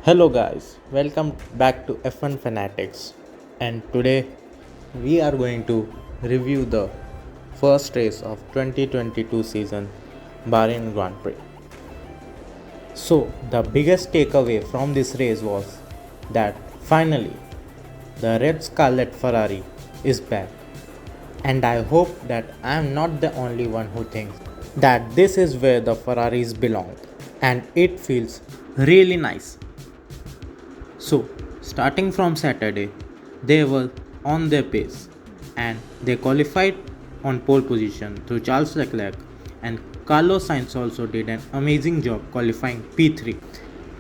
Hello guys, welcome back to F1 Fanatics, and today we are going to review the first race of 2022 season Bahrain Grand Prix. So, the biggest takeaway from this race was that finally the red scarlet Ferrari is back, and I hope that I am not the only one who thinks that this is where the Ferraris belong, and it feels really nice. So, starting from Saturday, they were on their pace and they qualified on pole position through Charles Leclerc, and Carlos Sainz also did an amazing job qualifying P3.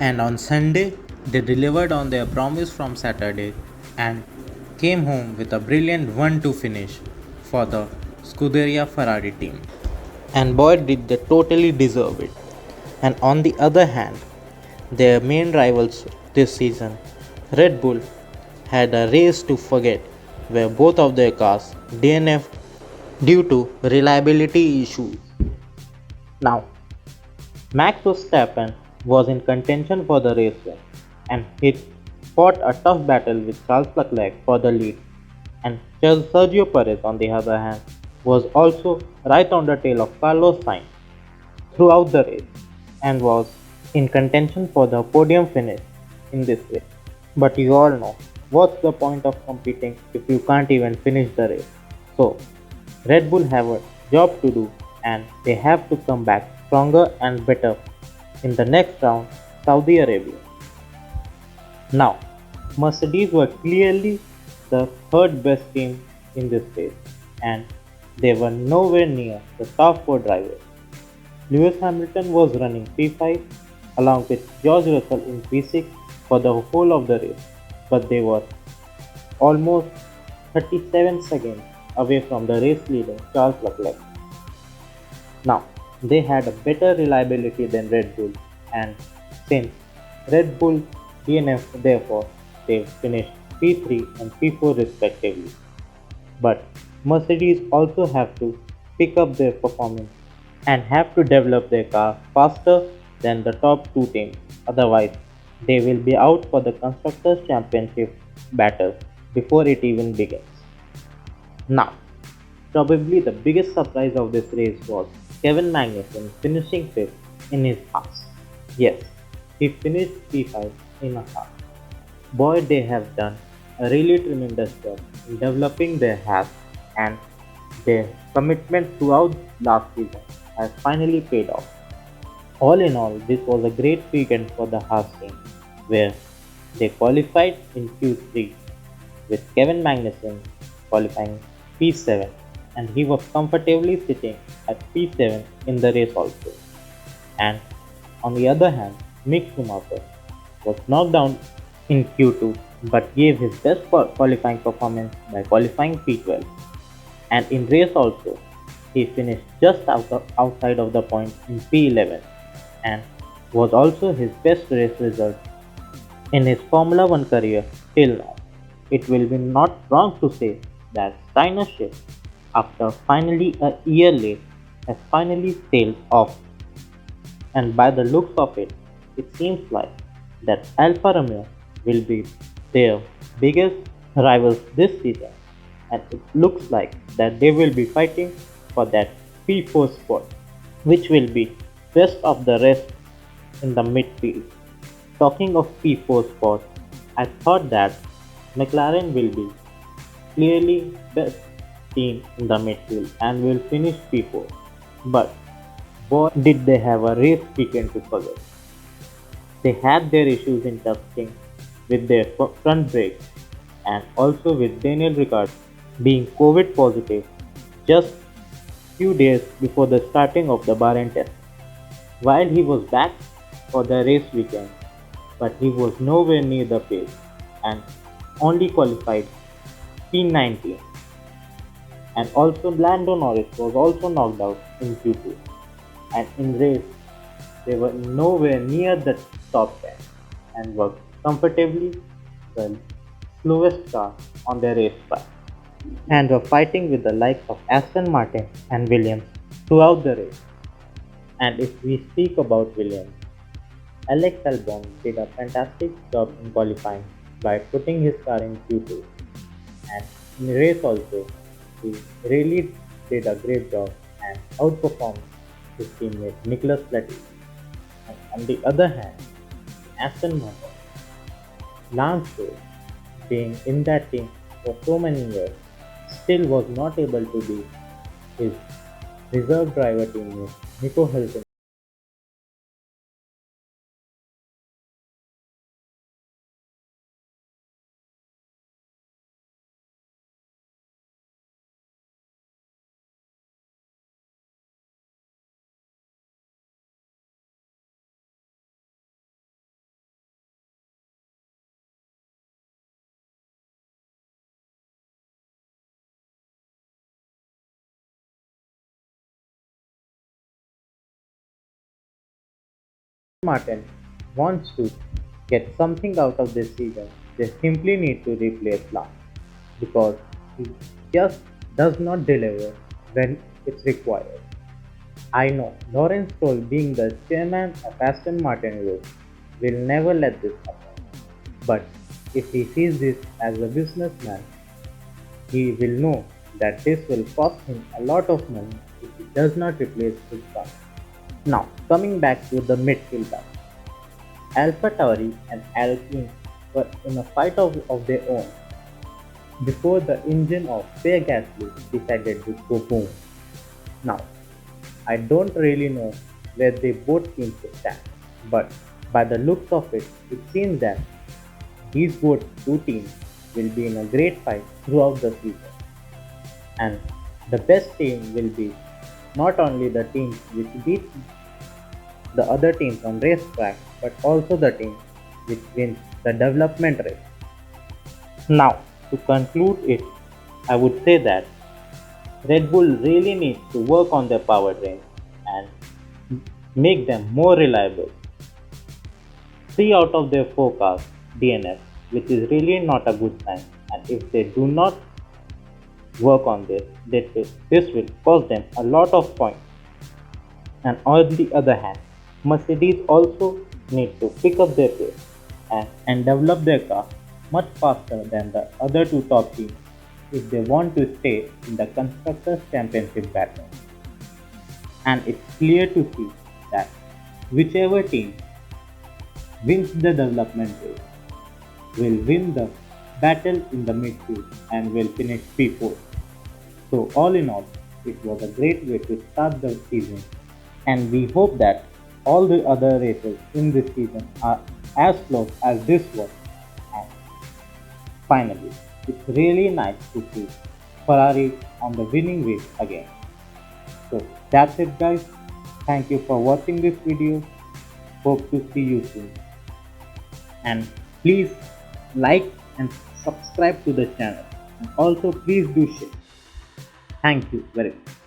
And on Sunday, they delivered on their promise from Saturday and came home with a brilliant 1-2 finish for the Scuderia Ferrari team. And boy, did they totally deserve it. And on the other hand, their main rivals this season, Red Bull, had a race to forget where both of their cars DNF'd due to reliability issues. Now, Max Verstappen was in contention for the race win, and he fought a tough battle with Charles Leclerc for the lead, and Sergio Perez, on the other hand, was also right on the tail of Carlos Sainz throughout the race and was in contention for the podium finish in this race. But you all know what's the point of competing if you can't even finish the race. So, Red Bull have a job to do and they have to come back stronger and better in the next round, Saudi Arabia. Now, Mercedes were clearly the third best team in this race and they were nowhere near the top 4 drivers. Lewis Hamilton was running P5 along with George Russell in P6 for the whole of the race, but they were almost 37 seconds away from the race leader Charles Leclerc. Now, they had a better reliability than Red Bull, and since Red Bull DNF, therefore, they finished P3 and P4 respectively. But Mercedes also have to pick up their performance and have to develop their car faster than the top 2 teams, otherwise, they will be out for the Constructors' Championship battle before it even begins. Now, probably the biggest surprise of this race was Kevin Magnussen finishing 5th in his Haas. Yes, he finished P5 in a Haas. Boy, they have done a really tremendous job in developing their Haas, and their commitment throughout last season has finally paid off. All in all, this was a great weekend for the Haas team, where they qualified in Q3 with Kevin Magnussen qualifying P7, and he was comfortably sitting at P7 in the race also. And on the other hand, Mick Schumacher was knocked down in Q2 but gave his best qualifying performance by qualifying P12. And in race also, he finished just outside of the point in P11 and was also his best race result in his Formula 1 career till now. It will be not wrong to say that Steiner's ship, after finally a year late, has finally sailed off. And by the looks of it, it seems like that Alfa Romeo will be their biggest rivals this season, and it looks like that they will be fighting for that P4 spot, which will be best of the rest in the midfield. Talking of P4 spot, I thought that McLaren will be clearly best team in the midfield and will finish P4. But boy, did they have a race weekend to forget. They had their issues in testing with their front brakes and also with Daniel Ricciardo being COVID positive just few days before the starting of the Bahrain test. While he was back for the race weekend, but he was nowhere near the pace and only qualified P19. And also Lando Norris was also knocked out in Q2, and in race they were nowhere near the top 10 and were comfortably the slowest car on their race track, and were fighting with the likes of Aston Martin and Williams throughout the race. And if we speak about Williams, Alex Albon did a fantastic job in qualifying by putting his car in Q2, and in race also, he really did a great job and outperformed his teammate Nicholas Latifi. And on the other hand, Aston Martin, Lance Stroll, being in that team for so many years, still was not able to beat his reserve driver teammate Nico Hülkenberg. Martin wants to get something out of this season, they simply need to replace Lance because he just does not deliver when it's required. I know Lawrence Stroll, being the chairman of Aston Martin Group, will never let this happen. But if he sees this as a businessman, he will know that this will cost him a lot of money if he does not replace his car. Now, coming back to the midfield battle. AlphaTauri and Alpine were in a fight of their own before the engine of Pierre Gasly decided to go boom. Now, I don't really know where they both teams stand, but by the looks of it, it seems that these both two teams will be in a great fight throughout the season. And the best team will be not only the teams which beat the other teams on racetrack, but also the team which wins the development race. Now, to conclude it, I would say that Red Bull really needs to work on their powertrain and make them more reliable. 3 out of their 4 cars DNF, which is really not a good sign. And if they do not work on this will cost them a lot of points. And on the other hand, Mercedes also need to pick up their pace and develop their car much faster than the other two top teams if they want to stay in the Constructors' Championship battle. And it's clear to see that whichever team wins the development race will win the battle in the midfield and will finish P4. So all in all, it was a great way to start the season, and we hope that all the other races in this season are as close as this one. And finally, it's really nice to see Ferrari on the winning race again. So that's it guys. Thank you for watching this video. Hope to see you soon. And please like and subscribe to the channel. And also please do share. Thank you very much.